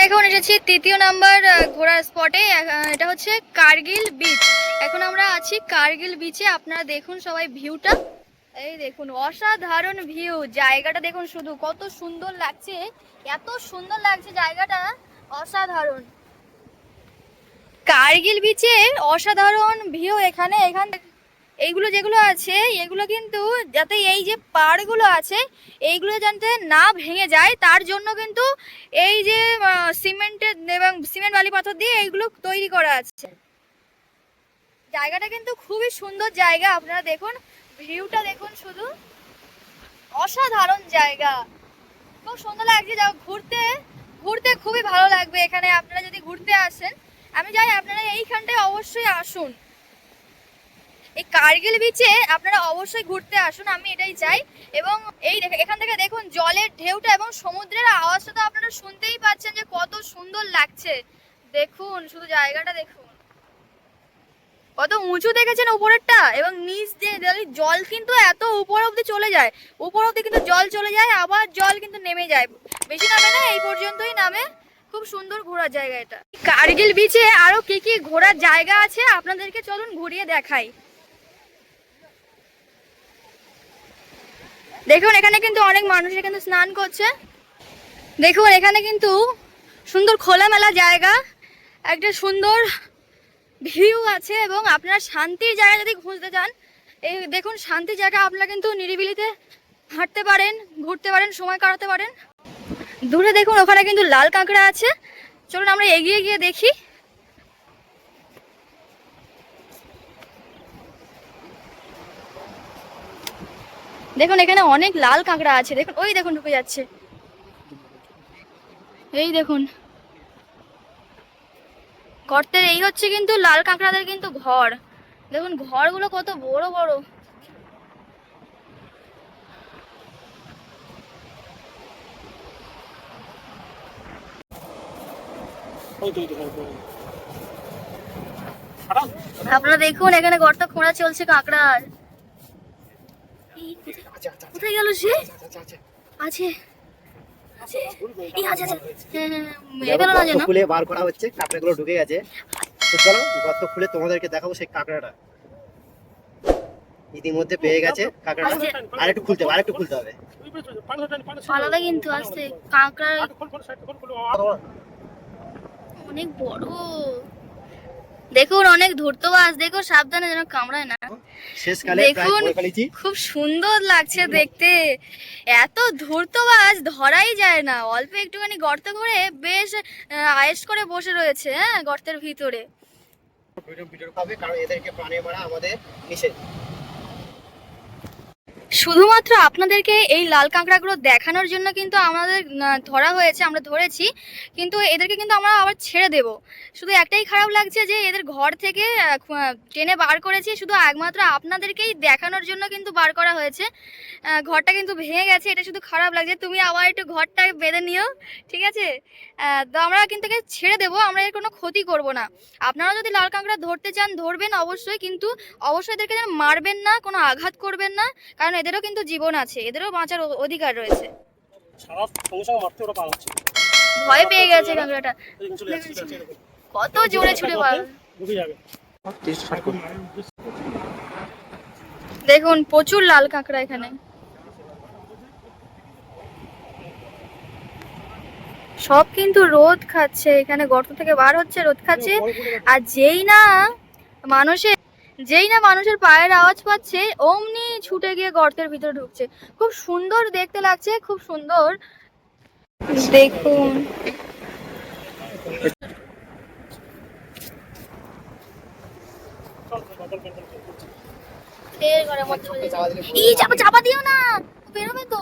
এখন এসেছি তৃতীয় নাম্বার ঘোরার স্পটে। এটা হচ্ছে কার্গিল বিচ। এখন আমরা আছি কার্গিল বিচে। আপনারা দেখুন সবাই ভিউটা, এই দেখুন অসাধারণ ভিউ। জায়গাটা দেখুন শুধু কত সুন্দর লাগছে, এত সুন্দর লাগছে জায়গাটা, অসাধারণ। কার্গিল বিচের অসাধারণ ভিউ। এখানে এইগুলো যেগুলো আছে এগুলো কিন্তু যাতে এই যে পাড়গুলো আছে এইগুলো যাতে না ভেঙে যায় তার জন্য কিন্তু এই যে সিমেন্টের এবং সিমেন্ট বালি পাথর দিয়ে এইগুলো তৈরি করা আছে। জায়গাটা কিন্তু খুবই সুন্দর জায়গা। আপনারা দেখুন ভিউটা দেখুন শুধু, অসাধারণ জায়গা, খুব সুন্দর লাগছে। যাও ঘুরতে ঘুরতে খুবই ভালো লাগবে এখানে। আপনারা যদি ঘুরতে আসেন, আমি চাই আপনারা এইখানটায় অবশ্যই আসুন। এই কার্গিল বিচে আপনারা অবশ্যই ঘুরতে আসুন, আমি এটাই চাই। এবং এই এখান থেকে দেখুন জলের ঢেউটা এবং সমুদ্রের আওয়াজটা তো আপনারা শুনতেই পাচ্ছেন যে কত সুন্দর লাগছে। দেখুন শুধু জায়গাটা দেখুন, কত উঁচু দেখেছেন উপরেরটা, এবং নিচ দিয়ে জল কিন্তু এত উপর অব্দি চলে যায়, উপর অব্দি কিন্তু জল চলে যায়, আবার জল কিন্তু নেমে যায়, বেশি নামে না, এই পর্যন্তই নামে। খুব সুন্দর ঘোরার জায়গা এটা। কার্গিল বিচে আরো কি কি ঘোরার জায়গা আছে আপনাদেরকে চলুন ঘুরিয়ে দেখাই। দেখুন এখানে কিন্তু অনেক মানুষ এখানে স্নান করছে। দেখুন এখানে কিন্তু সুন্দর খোলামেলা জায়গা, একটা সুন্দর ভিউ আছে। এবং আপনারা শান্তির জায়গা যদি খুঁজতে চান, এই দেখুন শান্তির জায়গা, আপনারা কিন্তু নিরিবিলিতে হাঁটতে পারেন, ঘুরতে পারেন, সময় কাটাতে পারেন। দূরে দেখুন ওখানে কিন্তু লাল কাঁকড়া আছে, চলুন আমরা এগিয়ে গিয়ে দেখি। দেখুন এখানে অনেক লাল কাঁকড়া আছে, দেখুন ওই দেখুন ঢুকে যাচ্ছে, এই দেখুন গর্তের এই হচ্ছে কিন্তু লাল কাঁকড়াদের কিন্তু ঘর। দেখুন ঘরগুলো কত বড় বড়। আপনারা দেখুন এখানে গর্ত খোঁড়া চলছে কাঁকড়ার। কোথায় গেল সে? আছে খুলে বার করা হচ্ছে, কাঁকড়াগুলো ঢুকে গেছে। তো চলো গর্ত খুলে তোমাদেরকে দেখাবো সেই কাঁকড়াটা। ইতিমধ্যে পেয়ে গেছে কাঁকড়াটা, আরেকটু খুলতে হবে। আলাদা কিন্তু আসছে কাঁকড়া অনেক বড়। দেখুন অনেক ধূর্তবাজ, দেখুন সাবধানে যেন কামড়ায় না। দেখুন খুব সুন্দর লাগছে দেখতে, এত ধূর্তবাজ ধরাই যায় না। অল্প একটুখানি গর্ত করে বেশ আয়েশ করে বসে রয়েছে গর্তের ভিতরে। শুধুমাত্র আপনাদেরকে এই লাল কাঁকড়াগুলো দেখানোর জন্য কিন্তু আমাদের ধরা হয়েছে, আমরা ধরেছি, কিন্তু এদেরকে কিন্তু আমরা আবার ছেড়ে দেব। শুধু একটাই খারাপ লাগছে যে এদের ঘর থেকে টেনে বার করেছি, শুধু একমাত্র আপনাদেরকেই দেখানোর জন্য কিন্তু বার করা হয়েছে। ঘরটা কিন্তু ভেঙে গেছে, এটা শুধু খারাপ লাগছে। তুমি আবার একটু ঘরটা বেঁধে নিও, ঠিক আছে? তো আমরা কিন্তু ছেড়ে দেবো, আমরা এর কোনো ক্ষতি করব না। আপনারা যদি লাল কাঁকড়া ধরতে চান ধরবেন অবশ্যই, কিন্তু অবশ্যই এদেরকে যেন মারবেন না, কোনো আঘাত করবেন না, কারণ এদেরও কিন্তু জীবন আছে, এদেরও বাঁচার অধিকার রয়েছে। ভয় পেয়ে গেছে কাঁকড়াটা, কত জোরে ছুটে মার। দেখুন প্রচুর লাল কাঁকড়া এখানে, সব কিন্তু রোদ খাচ্ছে। এখানে গর্ত থেকে বার হচ্ছে, রোদ খাচ্ছে। আর যেই না মানুষের পায়ের আওয়াজ পাচ্ছে অমনি ছুটে গিয়ে গর্তের ভিতরে ঢুকছে। খুব সুন্দর দেখতে লাগছে, খুব সুন্দর। দেখুন চাপা দিও না, বেরোবে তো।